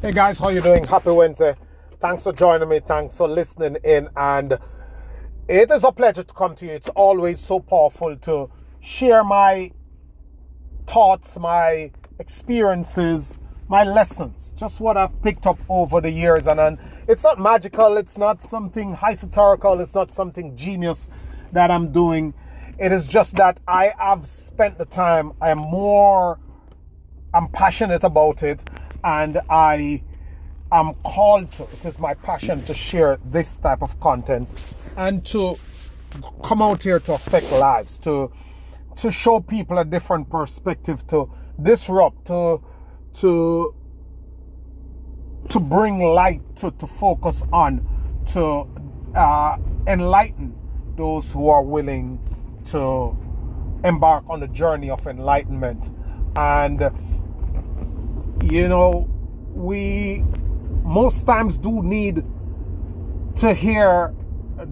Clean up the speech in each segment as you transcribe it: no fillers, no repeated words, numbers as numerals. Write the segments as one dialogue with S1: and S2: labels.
S1: Hey guys, how you doing? Happy Wednesday. Thanks for joining me. Thanks for listening in. And it is a pleasure to come to you. It's always so powerful to share my thoughts, my experiences, my lessons, just what I've picked up over the years. And it's not magical. It's not something esoterical. It's not something genius that I'm doing. It is just that I have spent the time. I'm passionate about it, and I am called to. It is my passion to share this type of content and to come out here to affect lives, to show people a different perspective, to disrupt, to bring light, to focus on, to enlighten those who are willing to embark on the journey of enlightenment. And we most times do need to hear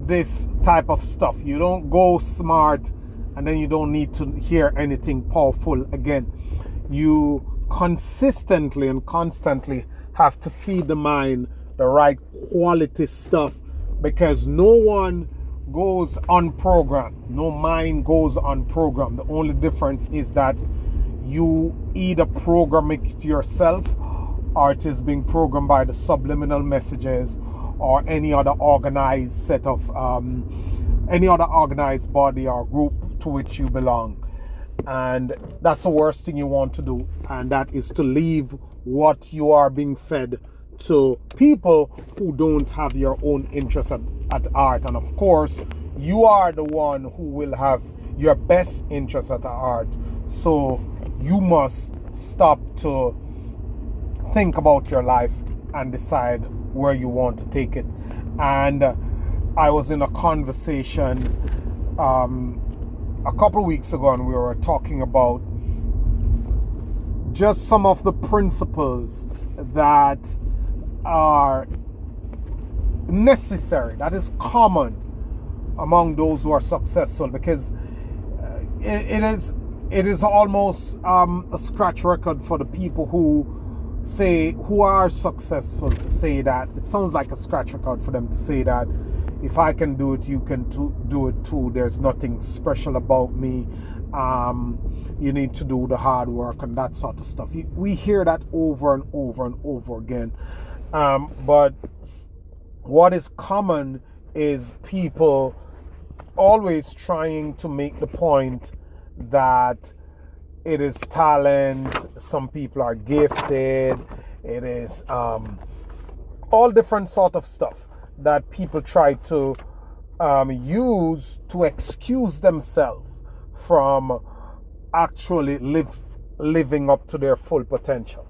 S1: this type of stuff. You don't go smart and then you don't need to hear anything powerful again. You consistently and constantly have to feed the mind the right quality stuff, because no one goes unprogrammed. No mind goes unprogrammed. The only difference is that you either program it yourself, or it is being programmed by the subliminal messages or any other organized set of any other organized body or group to which you belong. And that's the worst thing you want to do, and that is to leave what you are being fed to people who don't have your own interest at heart. And of course, you are the one who will have your best interest at heart. So you must stop to think about your life and decide where you want to take it. And I was in a conversation a couple of weeks ago, and we were talking about just some of the principles that are necessary, that is common among those who are successful, because it is almost a scratch record for the people who are successful to say that. It sounds like a scratch record for them to say that if I can do it, you can do it too. There's nothing special about me. You need to do the hard work and that sort of stuff. We hear that over and over and over again. But what is common is people always trying to make the point that it is talent, some people are gifted, it is all different sort of stuff that people try to use to excuse themselves from actually living up to their full potential.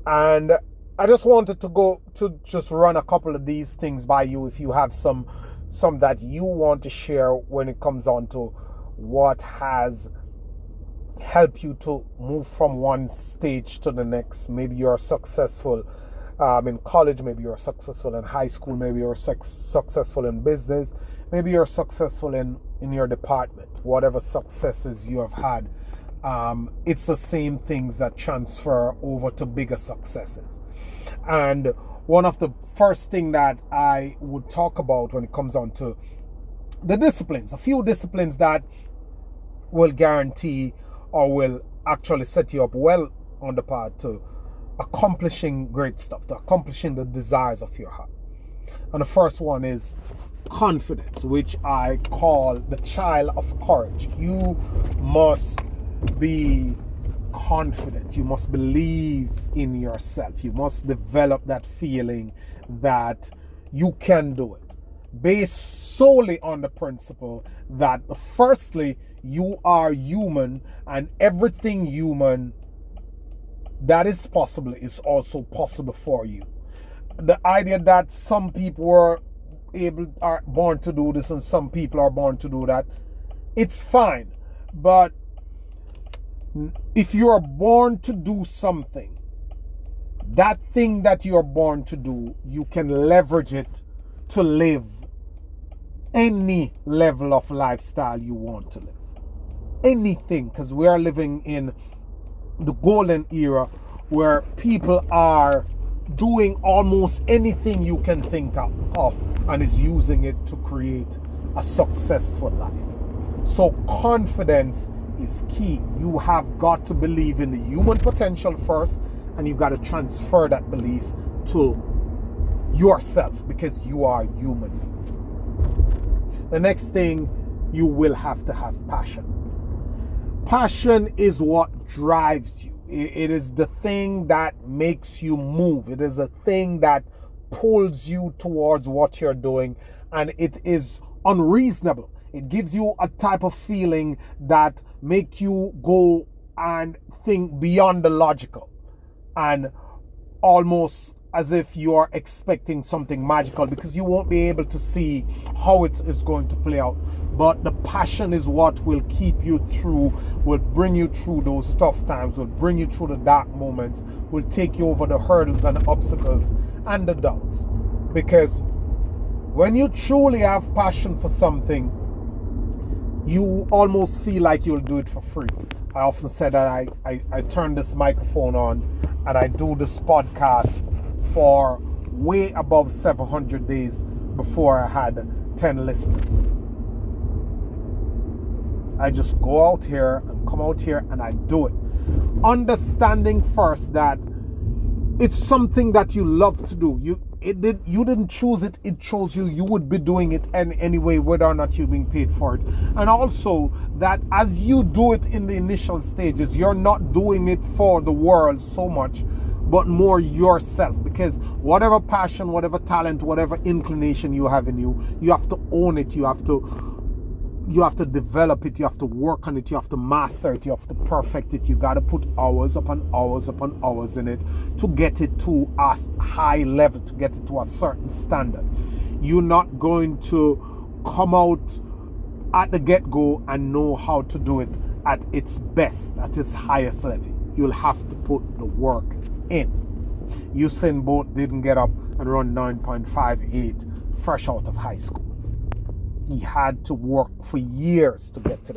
S1: And I just wanted to go to just run a couple of these things by you, if you have some that you want to share when it comes on to what has helped you to move from one stage to the next. Maybe you're successful in college, maybe you're successful in high school, maybe you're successful in business, maybe you're successful in your department. Whatever successes you have had, it's the same things that transfer over to bigger successes. And one of the first thing that I would talk about when it comes on to the disciplines, a few disciplines that will guarantee or will actually set you up well on the path to accomplishing great stuff, to accomplishing the desires of your heart. And the first one is confidence, which I call the child of courage. You must be confident. You must believe in yourself. You must develop that feeling that you can do it, based solely on the principle that firstly, you are human, and everything human that is possible is also possible for you. The idea that some people are born to do this and some people are born to do that, it's fine. But if you are born to do something, that thing that you are born to do, you can leverage it to live any level of lifestyle you want to live. Anything, because we are living in the golden era where people are doing almost anything you can think of and is using it to create a successful life. So confidence is key. You have got to believe in the human potential first, and you've got to transfer that belief to yourself, because you are human. The next thing, you will have to have passion. Passion is what drives you. It is the thing that makes you move. It is the thing that pulls you towards what you're doing, and it is unreasonable. It gives you a type of feeling that make you go and think beyond the logical, and almost as if you are expecting something magical, because you won't be able to see how it is going to play out. But the passion is what will keep you through, will bring you through those tough times, will bring you through the dark moments, will take you over the hurdles and the obstacles and the doubts. Because when you truly have passion for something, you almost feel like you'll do it for free. I often said that I turn this microphone on and I do this podcast for way above 700 days before I had 10 listeners. I just go out here and come out here and I do it. Understanding first that it's something that you love to do. You didn't choose it, it chose you. You would be doing it anyway, whether or not you're being paid for it. And also that as you do it in the initial stages, you're not doing it for the world so much, but more yourself. Because whatever passion, whatever talent, whatever inclination you have in you, you have to own it. You have to develop it, you have to work on it, you have to master it, you have to perfect it. You got to put hours upon hours upon hours in it to get it to a high level, to get it to a certain standard. You're not going to come out at the get-go and know how to do it at its best, at its highest level. You'll have to put the work in. Usain Bolt didn't get up and run 9.58 fresh out of high school. He had to work for years to get to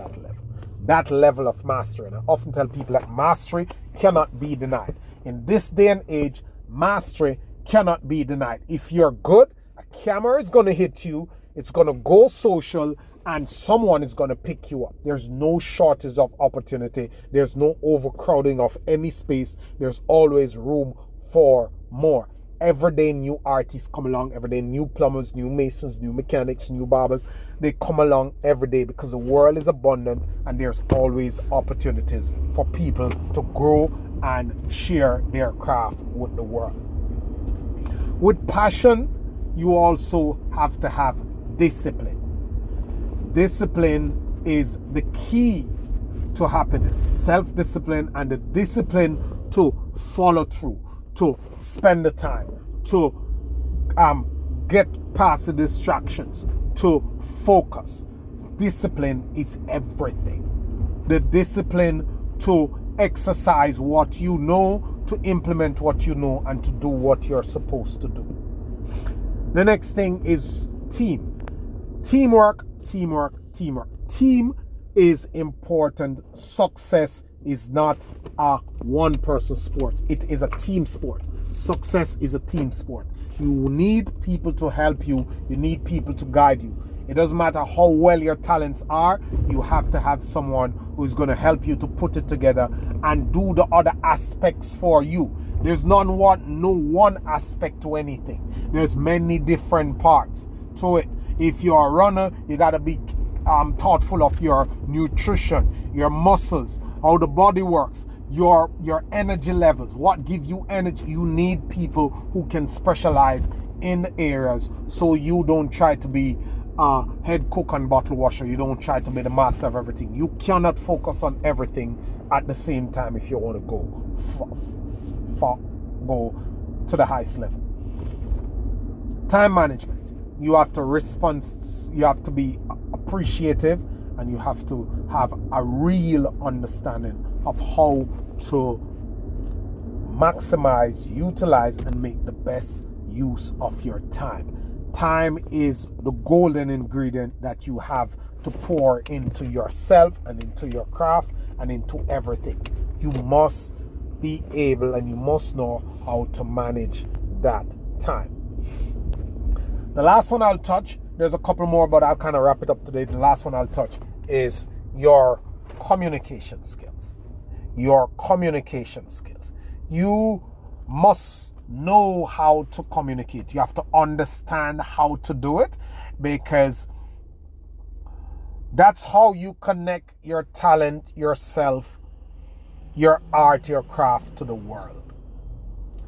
S1: that level of mastery. And I often tell people that mastery cannot be denied. In this day and age, mastery cannot be denied. If you're good, a camera is going to hit you, it's going to go social, and someone is going to pick you up. There's no shortage of opportunity. There's no overcrowding of any space. There's always room for more. Every day new artists come along, every day new plumbers, new masons, new mechanics, new barbers. They come along every day because the world is abundant and there's always opportunities for people to grow and share their craft with the world. With passion, you also have to have discipline. Discipline is the key to happiness. Self-discipline and the discipline to follow through, to spend the time, to get past the distractions, to focus. Discipline is everything. The discipline to exercise what you know, to implement what you know, and to do what you're supposed to do. The next thing is team. Teamwork, teamwork, teamwork. Team is important. Success is not a one-person sport. It is a team sport. Success is a team sport. You need people to help you. You need people to guide you. It doesn't matter how well your talents are. You have to have someone who is going to help you to put it together and do the other aspects for you. There's no one aspect to anything. There's many different parts to it. If you're a runner, you got to be thoughtful of your nutrition, your muscles, how the body works, your energy levels, what gives you energy. You need people who can specialize in the areas, so you don't try to be a head cook and bottle washer. You don't try to be the master of everything. You cannot focus on everything at the same time if you want to go to the highest level. Time management. You have to respond, you have to be appreciative, and you have to have a real understanding of how to maximize, utilize, and make the best use of your time. Time is the golden ingredient that you have to pour into yourself and into your craft and into everything. You must be able and you must know how to manage that time. The last one I'll touch, there's a couple more, but I'll kind of wrap it up today. The last one I'll touch is your communication skills. Your communication skills. You must know how to communicate. You have to understand how to do it, because that's how you connect your talent, yourself, your art, your craft to the world,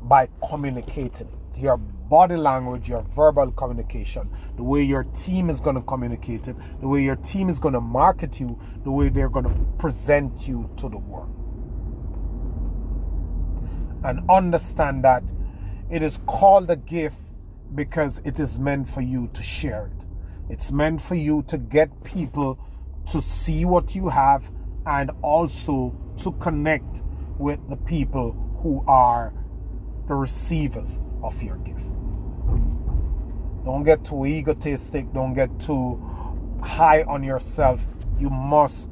S1: by communicating it. Your body language, your verbal communication, the way your team is going to communicate it, the way your team is going to market you, the way they're going to present you to the world. And understand that it is called a gift because it is meant for you to share it. It's meant for you to get people to see what you have, and also to connect with the people who are the receivers of your gift. Don't get too egotistic. Don't get too high on yourself. You must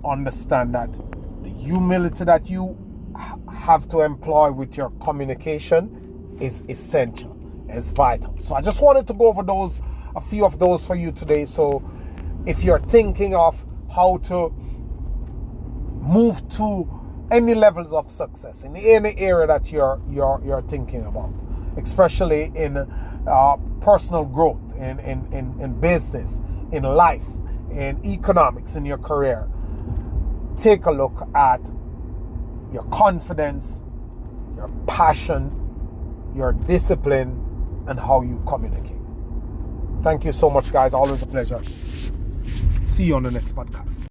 S1: understand that the humility that you have to employ with your communication is essential, is vital. So I just wanted to go over a few of those for you today. So if you're thinking of how to move to any levels of success in any area that you're thinking about, especially in personal growth, in business, in life, in economics, in your career, take a look at your confidence, your passion, your discipline, and how you communicate. Thank you so much, guys. Always a pleasure. See you on the next podcast.